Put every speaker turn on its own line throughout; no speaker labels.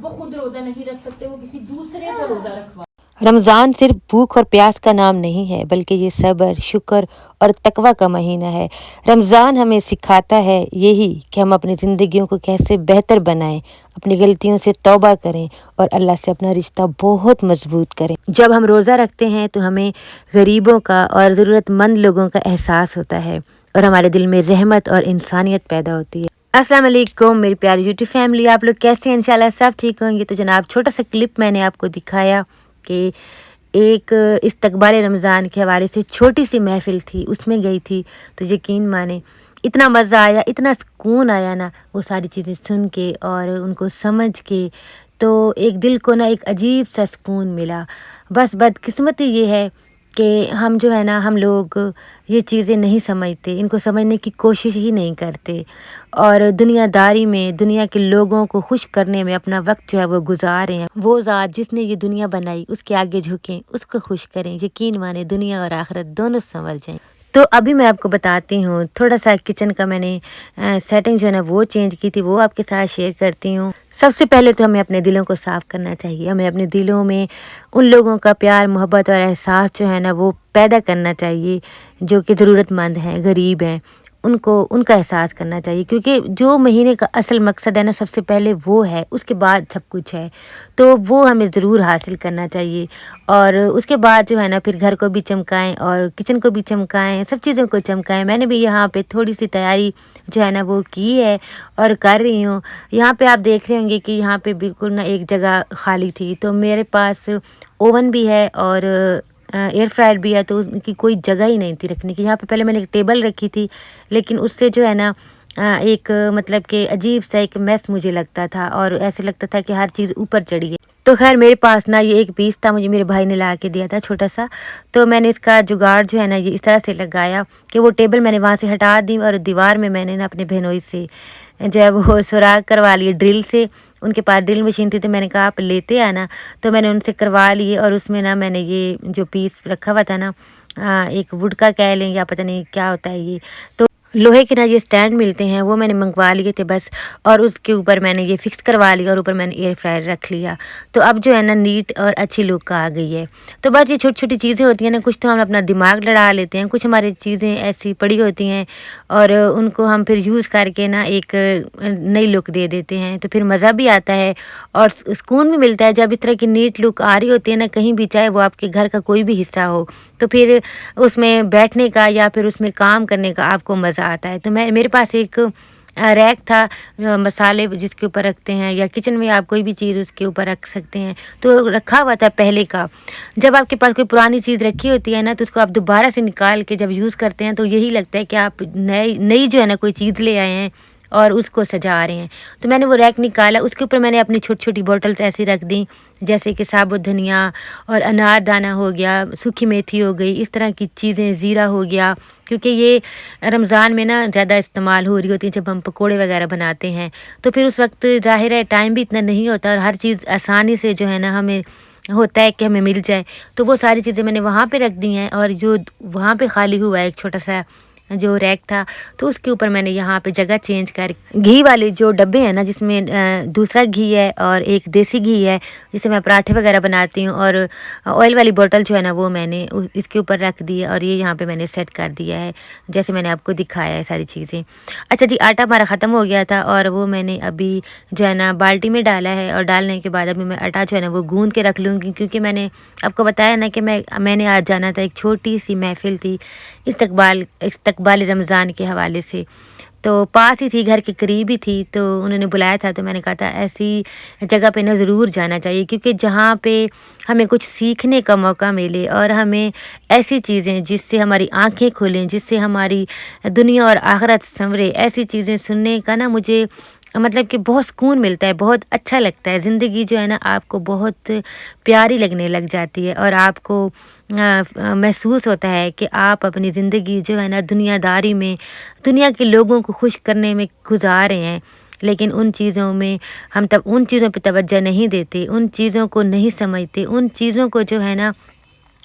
وہ خود روزہ نہیں رکھ سکتے، وہ کسی دوسرے کو روزہ رکھوا۔
رمضان صرف بھوک اور پیاس کا نام نہیں ہے، بلکہ یہ صبر، شکر اور تقوی کا مہینہ ہے۔ رمضان ہمیں سکھاتا ہے یہی کہ ہم اپنی زندگیوں کو کیسے بہتر بنائیں، اپنی غلطیوں سے توبہ کریں اور اللہ سے اپنا رشتہ بہت مضبوط کریں۔ جب ہم روزہ رکھتے ہیں تو ہمیں غریبوں کا اور ضرورت مند لوگوں کا احساس ہوتا ہے اور ہمارے دل میں رحمت اور انسانیت پیدا ہوتی ہے۔ السلام علیکم میری پیاری یوٹیوب فیملی، آپ لوگ کیسے ہیں؟ انشاءاللہ سب ٹھیک ہوں گے۔ تو جناب چھوٹا سا کلپ میں نے آپ کو دکھایا کہ ایک استقبال رمضان کے حوالے سے چھوٹی سی محفل تھی، اس میں گئی تھی تو یقین مانے اتنا مزہ آیا، اتنا سکون آیا نا وہ ساری چیزیں سن کے اور ان کو سمجھ کے، تو ایک دل کو نا ایک عجیب سا سکون ملا۔ بس بدقسمتی یہ ہے کہ ہم جو ہے نا ہم لوگ یہ چیزیں نہیں سمجھتے، ان کو سمجھنے کی کوشش ہی نہیں کرتے اور دنیا داری میں دنیا کے لوگوں کو خوش کرنے میں اپنا وقت جو ہے وہ گزار رہے ہیں۔ وہ ذات جس نے یہ دنیا بنائی اس کے آگے جھکیں، اس کو خوش کریں، یقین مانے دنیا اور آخرت دونوں سنور جائیں۔ تو ابھی میں آپ کو بتاتی ہوں تھوڑا سا کچن کا میں نے سیٹنگ جو ہے نا وہ چینج کی تھی، وہ آپ کے ساتھ شیئر کرتی ہوں۔ سب سے پہلے تو ہمیں اپنے دلوں کو صاف کرنا چاہیے، ہمیں اپنے دلوں میں ان لوگوں کا پیار، محبت اور احساس جو ہے نا وہ پیدا کرنا چاہیے جو کہ ضرورت مند ہیں، غریب ہیں، ان کا احساس کرنا چاہیے، کیونکہ جو مہینے کا اصل مقصد ہے نا سب سے پہلے وہ ہے، اس کے بعد سب کچھ ہے، تو وہ ہمیں ضرور حاصل کرنا چاہیے۔ اور اس کے بعد جو ہے نا پھر گھر کو بھی چمکائیں اور کچن کو بھی چمکائیں، سب چیزوں کو چمکائیں۔ میں نے بھی یہاں پہ تھوڑی سی تیاری جو ہے نا وہ کی ہے اور کر رہی ہوں۔ یہاں پہ آپ دیکھ رہے ہوں گے کہ یہاں پہ بالکل نا ایک جگہ خالی تھی، تو میرے پاس اوون بھی ہے اور ایئر فرائر بھی ہے، تو ان کی کوئی جگہ ہی نہیں تھی رکھنے کی۔ یہاں پہ پہلے میں نے ایک ٹیبل رکھی تھی، لیکن اس سے جو ہے نا ایک مطلب کہ عجیب سا ایک میس مجھے لگتا تھا اور ایسے لگتا تھا کہ ہر چیز اوپر چڑھی ہے۔ تو خیر میرے پاس نا یہ ایک پیس تھا، مجھے میرے بھائی نے لا کے دیا تھا چھوٹا سا، تو میں نے اس کا جگاڑ جو ہے نا یہ اس طرح سے لگایا کہ وہ ٹیبل میں نے وہاں سے ہٹا دی اور دیوار میں نے نا اپنے بہنوئی سے جو ہے وہ سوراخ کروا لیے ڈرل سے۔ ان کے پاس ڈرل مشین تھی تو میں نے کہا آپ لیتے آنا، تو میں نے ان سے کروا لیے اور اس میں نا میں نے یہ جو پیس رکھا ہوا تھا نا ایک ووڈ کا کہہ لیں یا پتہ نہیں کیا ہوتا ہے یہ، تو لوہے کے نا یہ سٹینڈ ملتے ہیں وہ میں نے منگوا لیے تھے بس، اور اس کے اوپر میں نے یہ فکس کروا لیا اور اوپر میں نے ایئر فرائر رکھ لیا، تو اب جو ہے نا نیٹ اور اچھی لک آ گئی ہے۔ تو بس یہ چھوٹی چھوٹی چیزیں ہوتی ہیں نا، کچھ تو ہم اپنا دماغ لڑا لیتے ہیں، کچھ ہماری چیزیں ایسی پڑی ہوتی ہیں اور ان کو ہم پھر یوز کر کے نا ایک نئی لک دے دیتے ہیں، تو پھر مزہ بھی آتا ہے اور سکون بھی ملتا ہے جب اس طرح کی نیٹ لک آ رہی ہوتی ہے نا کہیں بھی، چاہے وہ آپ کے گھر کا کوئی بھی حصہ ہو، تو پھر اس میں بیٹھنے کا یا پھر اس میں کام کرنے کا آپ کو مزہ آتا ہے۔ تو میرے پاس ایک ریک تھا مسالے جس کے اوپر رکھتے ہیں، یا کچن میں آپ کوئی بھی چیز اس کے اوپر رکھ سکتے ہیں، تو رکھا ہوا تھا پہلے کا۔ جب آپ کے پاس کوئی پرانی چیز رکھی ہوتی ہے نا تو اس کو آپ دوبارہ سے نکال کے جب یوز کرتے ہیں تو یہی لگتا ہے کہ آپ نئی جو ہے نا کوئی چیز لے آئے ہیں اور اس کو سجا رہے ہیں۔ تو میں نے وہ ریک نکالا، اس کے اوپر میں نے اپنی چھوٹی چھوٹی بوٹلز ایسی رکھ دیں، جیسے کہ ثابت دھنیا اور انار دانہ ہو گیا، سوکھی میتھی ہو گئی، اس طرح کی چیزیں، زیرہ ہو گیا، کیونکہ یہ رمضان میں نا زیادہ استعمال ہو رہی ہوتی ہیں جب ہم پکوڑے وغیرہ بناتے ہیں، تو پھر اس وقت ظاہر ہے ٹائم بھی اتنا نہیں ہوتا اور ہر چیز آسانی سے جو ہے نا ہمیں ہوتا ہے کہ ہمیں مل جائے، تو وہ ساری چیزیں میں نے وہاں پہ رکھ دی ہیں۔ اور جو وہاں پہ خالی ہوا ہے ایک چھوٹا سا جو ریک تھا، تو اس کے اوپر میں نے یہاں پہ جگہ چینج کر گھی والے جو ڈبے ہیں نا جس میں دوسرا گھی ہے اور ایک دیسی گھی ہے جسے میں پراٹھے وغیرہ بناتی ہوں، اور آئل والی بوٹل جو ہے نا وہ میں نے اس کے اوپر رکھ دی ہے اور یہ یہاں پہ میں نے سیٹ کر دیا ہے جیسے میں نے آپ کو دکھایا ہے ساری چیزیں۔ اچھا جی، آٹا ہمارا ختم ہو گیا تھا اور وہ میں نے ابھی جو ہے نا بالٹی میں ڈالا ہے، اور ڈالنے کے بعد ابھی میں آٹا جو ہے نا وہ گوندھ کے رکھ لوں گی، کیونکہ میں نے آپ کو بتایا نا کہ میں نے آج جانا تھا، ایک چھوٹی سی محفل تھی استقبال رمضان کے حوالے سے، تو پاس ہی تھی، گھر کے قریب ہی تھی، تو انہوں نے بلایا تھا، تو میں نے کہا تھا ایسی جگہ پہ نا ضرور جانا چاہیے، کیونکہ جہاں پہ ہمیں کچھ سیکھنے کا موقع ملے اور ہمیں ایسی چیزیں جس سے ہماری آنکھیں کھلیں، جس سے ہماری دنیا اور آخرت سنورے، ایسی چیزیں سننے کا نا مجھے مطلب کہ بہت سکون ملتا ہے، بہت اچھا لگتا ہے۔ زندگی جو ہے نا آپ کو بہت پیاری لگنے لگ جاتی ہے اور آپ کو محسوس ہوتا ہے کہ آپ اپنی زندگی جو ہے نا دنیا داری میں دنیا کے لوگوں کو خوش کرنے میں گزار رہے ہیں، لیکن ان چیزوں میں ہم ان چیزوں پہ توجہ نہیں دیتے، ان چیزوں کو نہیں سمجھتے، ان چیزوں کو جو ہے نا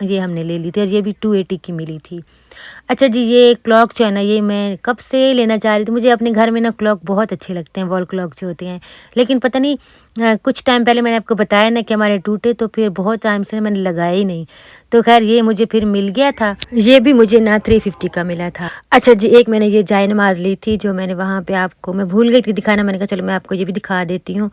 یہ ہم نے لے لی تھی اور یہ بھی 280 کی ملی تھی۔ اچھا جی، یہ کلاک جو ہے نا، یہ میں کب سے لینا چاہ رہی تھی۔ مجھے اپنے گھر میں نا کلاک بہت اچھے لگتے ہیں، وال کلاک جو ہوتے ہیں، لیکن پتہ نہیں کچھ ٹائم پہلے میں نے آپ کو بتایا نا کہ ہمارے ٹوٹے، تو پھر بہت ٹائم سے میں نے لگایا ہی نہیں۔ تو خیر یہ مجھے پھر مل گیا تھا، یہ بھی مجھے نا 350 کا ملا تھا۔ اچھا جی، ایک میں نے یہ جائے نماز لی تھی جو میں نے وہاں پہ آپ کو، میں بھول گئی تھی دکھانا، میں نے کہا چلو میں آپ کو یہ بھی دکھا دیتی ہوں۔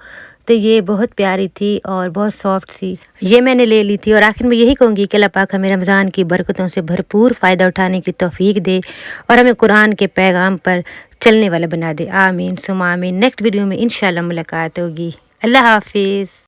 تو یہ بہت پیاری تھی اور بہت سافٹ سی، یہ میں نے لے لی تھی۔ اور آخر میں یہی کہوں گی کہ اللہ پاک ہمیں رمضان کی برکتوں سے بھرپور فائدہ اٹھانے کی توفیق دے اور ہمیں قرآن کے پیغام پر چلنے والا بنا دے۔ آمین ثم آمین۔ نیکسٹ ویڈیو میں انشاءاللہ ملاقات ہوگی۔ اللہ حافظ۔